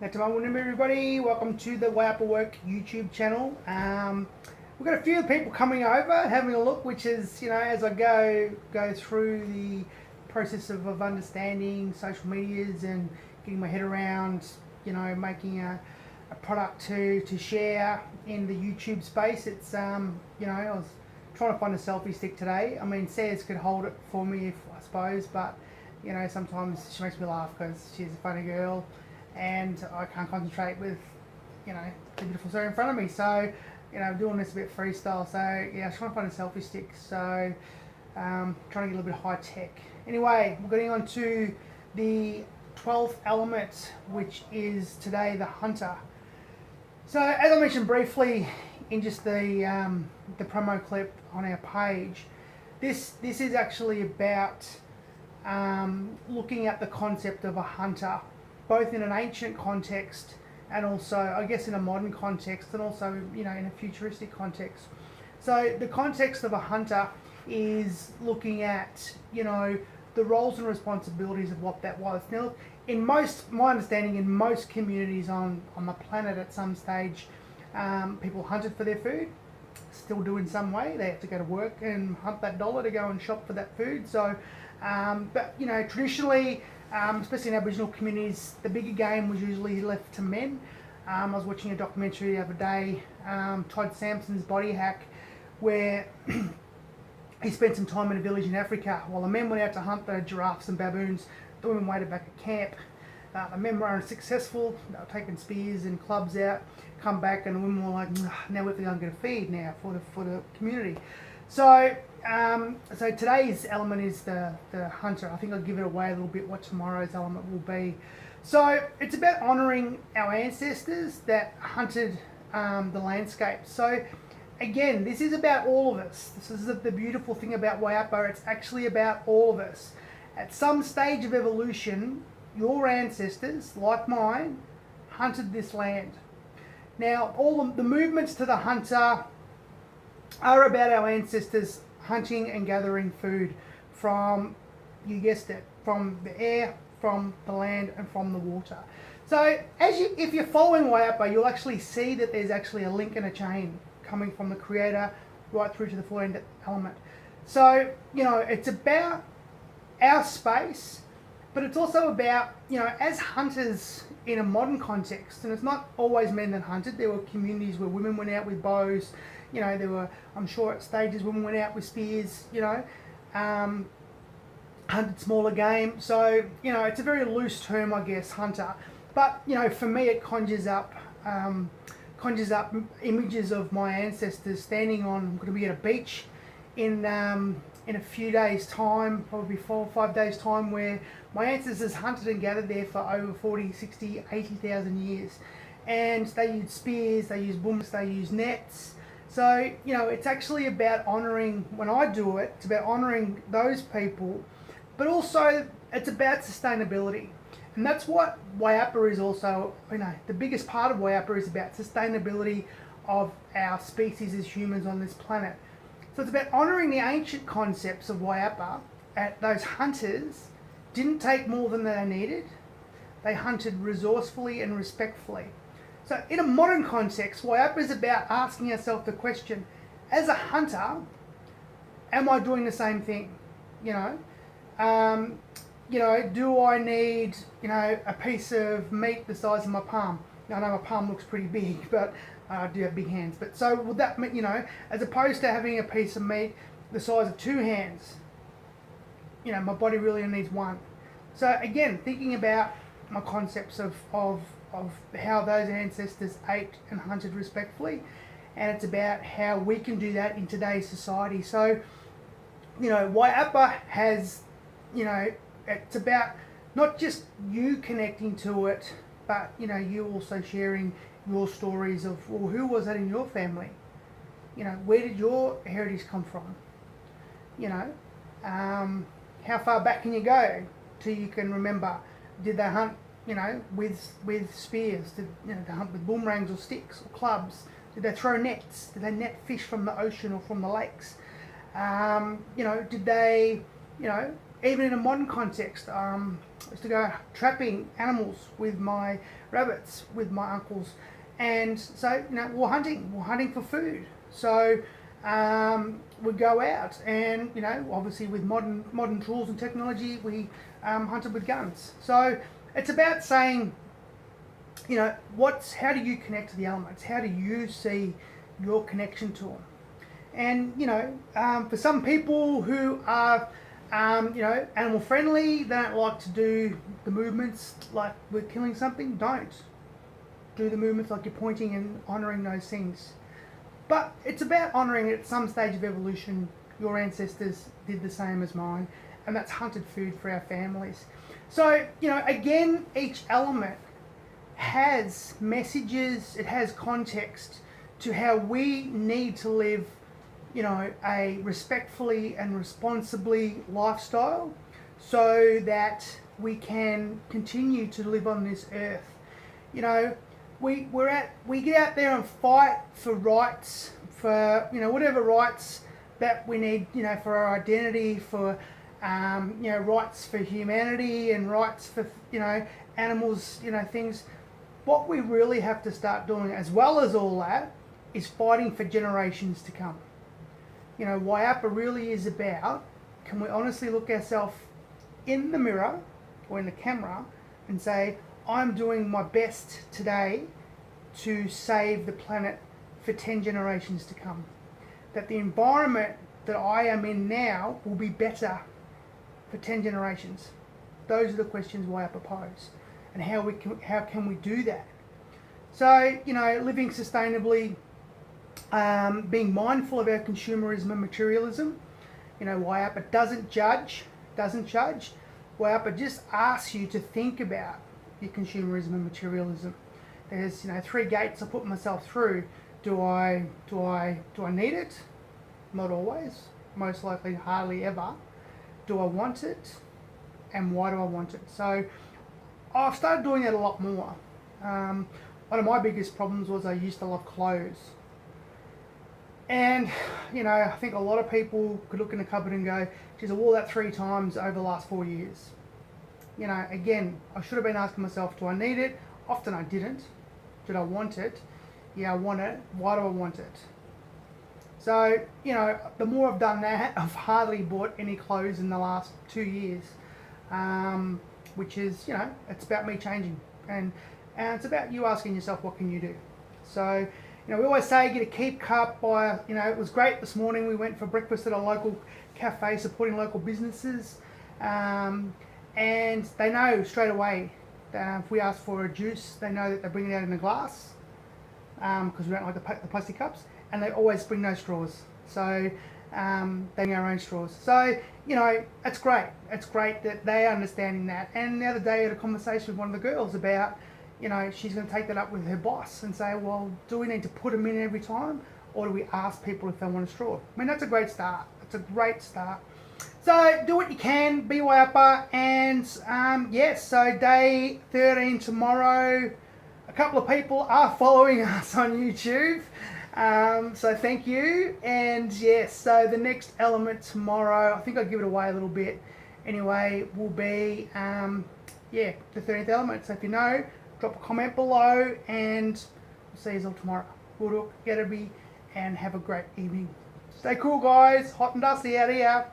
That's my name, everybody. Welcome to the Wayapa Work YouTube channel. We've got a few people coming over, having a look, which is, as I go through the process of understanding social medias and getting my head around, making a product to share in the YouTube space. It's, I was trying to find a selfie stick today. I mean, Sayers could hold it for me, I suppose, but, sometimes she makes me laugh because she's a funny girl and I can't concentrate with, the beautiful Sarah in front of me. So, doing this a bit freestyle. So, yeah, I was trying to find a selfie stick. So, trying to get a little bit high tech. Anyway, we're getting on to the 12th element, which is today the hunter. So, as I mentioned briefly in just the promo clip on our page, this is actually about looking at the concept of a hunter, both in an ancient context and also, I guess, in a modern context, and also, in a futuristic context. So the context of a hunter is looking at, the roles and responsibilities of what that was. Now, my understanding, in most communities on the planet at some stage, people hunted for their food, still do in some way. They have to go to work and hunt that dollar to go and shop for that food. So, but, traditionally, especially in Aboriginal communities, the bigger game was usually left to men. I was watching a documentary the other day, Todd Sampson's Body Hack, where he spent some time in a village in Africa. While the men went out to hunt the giraffes and baboons, the women waited back at camp. The men were unsuccessful. They were taking spears and clubs out, come back, and the women were like, now we have to go and get a feed now for the community. So, so today's element is the hunter. I think I'll give it away a little bit what tomorrow's element will be. So it's about honouring our ancestors that hunted the landscape. So again, this is about all of us. This is the beautiful thing about Wayapa. It's actually about all of us. At some stage of evolution, your ancestors, like mine, hunted this land. Now, all the movements to the hunter are about our ancestors hunting and gathering food from, you guessed it, from the air, from the land, and from the water. So if you're following Wayapa, you'll actually see that there's actually a link and a chain coming from the creator right through to the 14th element. So, it's about our space, but it's also about, as hunters in a modern context, and it's not always men that hunted. There were communities where women went out with bows. There were, I'm sure, at stages women went out with spears, hunted smaller game. So, it's a very loose term, I guess, hunter. But, for me, it conjures up images of my ancestors standing on, I'm going to be at a beach in a few days' time, probably 4 or 5 days' time, where my ancestors hunted and gathered there for over 40, 60, 80,000 years. And they used spears, they used booms, they used nets. So, it's actually about honouring, when I do it, it's about honouring those people, but also it's about sustainability. And that's what Wayapa is also, the biggest part of Wayapa is about sustainability of our species as humans on this planet. So it's about honouring the ancient concepts of Wayapa. Those hunters didn't take more than they needed. They hunted resourcefully and respectfully. So in a modern context, Wayapa is about asking ourselves the question, as a hunter, am I doing the same thing? Do I need, a piece of meat the size of my palm? Now, I know my palm looks pretty big, but I do have big hands. But so would that mean, as opposed to having a piece of meat the size of 2 hands, my body really only needs 1. So again, thinking about my concepts of how those ancestors ate and hunted respectfully, and it's about how we can do that in today's society. So, Wayapa has, it's about not just you connecting to it, but, you also sharing your stories of, well, who was that in your family? Where did your heritage come from? How far back can you go till you can remember? Did they hunt, with spears? Did they hunt with boomerangs or sticks or clubs? Did they throw nets? Did they net fish from the ocean or from the lakes? Did they, even in a modern context, I used to go trapping animals with my rabbits, with my uncles. And so, we're hunting for food. So we'd go out and, obviously with modern tools and technology, we hunted with guns. So it's about saying, how do you connect to the elements? How do you see your connection to them? And, for some people who are, animal friendly, they don't like to do the movements like we're killing something. Don't do the movements like you're pointing and honouring those things. But it's about honouring at some stage of evolution. Your ancestors did the same as mine, and that's hunted food for our families. So, again, each element has messages, it has context to how we need to live, a respectfully and responsibly lifestyle so that we can continue to live on this earth. We get out there and fight for rights, for whatever rights that we need, for our identity, for rights for humanity and rights for animals, things. What we really have to start doing, as well as all that, is fighting for generations to come. Wayapa really is about, can we honestly look ourselves in the mirror or in the camera and say, I'm doing my best today to save the planet for 10 generations to come. That the environment that I am in now will be better for 10 generations. Those are the questions Wayapa pose. And how can we do that? So, living sustainably, being mindful of our consumerism and materialism. Wayapa doesn't judge. Wayapa just asks you to think about your consumerism and materialism. There's 3 gates I put myself through. Do I need it? Not always. Most likely hardly ever. Do I want it? And why do I want it? So I've started doing that a lot more. One of my biggest problems was I used to love clothes. And, I think a lot of people could look in the cupboard and go, geez, I wore that 3 times over the last 4 years. Again, I should have been asking myself, do I need it? Often I didn't. Did I want it? Yeah, I want it. Why do I want it? So, the more I've done that, I've hardly bought any clothes in the last 2 years. Which is, it's about me changing. And it's about you asking yourself, what can you do? So, we always say get a keep cup by, it was great this morning. We went for breakfast at a local cafe supporting local businesses. And they know straight away if we ask for a juice, they know that they bring it out in a glass because we don't like the plastic cups. And they always bring no straws. So they bring our own straws. So, it's great. It's great that they're understanding that. And the other day I had a conversation with one of the girls about, she's going to take that up with her boss and say, well, do we need to put them in every time? Or do we ask people if they want a straw? I mean, that's a great start. It's a great start. So do what you can, be Wayapa. And yes, so day 13 tomorrow. A couple of people are following us on YouTube. So thank you. And yes, so the next element tomorrow, I think I'll give it away a little bit anyway, will be the 13th element. So if you know, drop a comment below and we'll see you all tomorrow. Good luck, get a be, and have a great evening. Stay cool, guys. Hot and dusty out here.